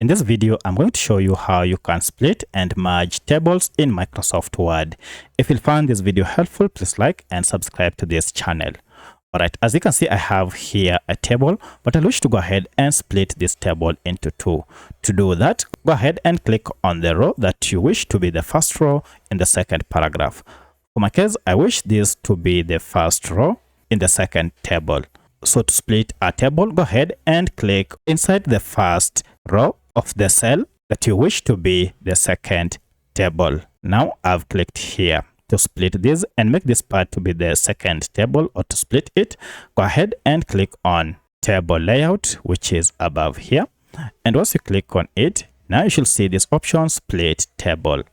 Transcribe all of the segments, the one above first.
In this video, I'm going to show you how you can split and merge tables in Microsoft Word. If you found this video helpful, please like and subscribe to this channel. Alright, as you can see, I have here a table, but I wish to go ahead and split this table into two. To do that, go ahead and click on the row that you wish to be the first row in the second paragraph. For my case, I wish this to be the first row in the second table. So to split a table, go ahead and click inside the first row of the cell that you wish to be the second table. Now I've clicked here to split this and make this part to be the second table, or to split it, go ahead and click on table layout, which is above here. And once you click on it, now you should see this option, split table.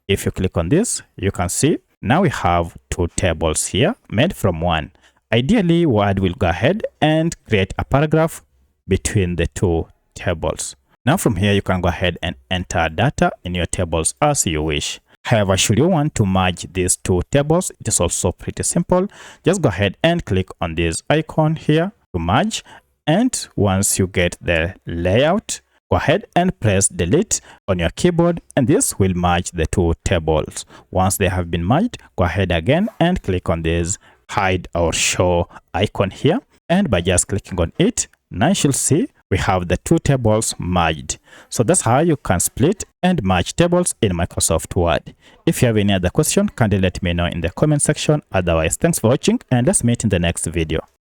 If you click on this, you can see now we have two tables here made from one. Ideally, Word will go ahead and create a paragraph between the two tables. Now from here, you can go ahead and enter data in your tables as you wish. However, should you want to merge these two tables, it is also pretty simple. Just go ahead and click on this icon here to merge. And once you get the layout, go ahead and press delete on your keyboard, and this will merge the two tables. Once they have been merged, go ahead again and click on this hide or show icon here. And by just clicking on it, now you should see we have the two tables merged. So that's how you can split and merge tables in Microsoft Word. If you have any other question, kindly let me know in the comment section. Otherwise, thanks for watching, and let's meet in the next video.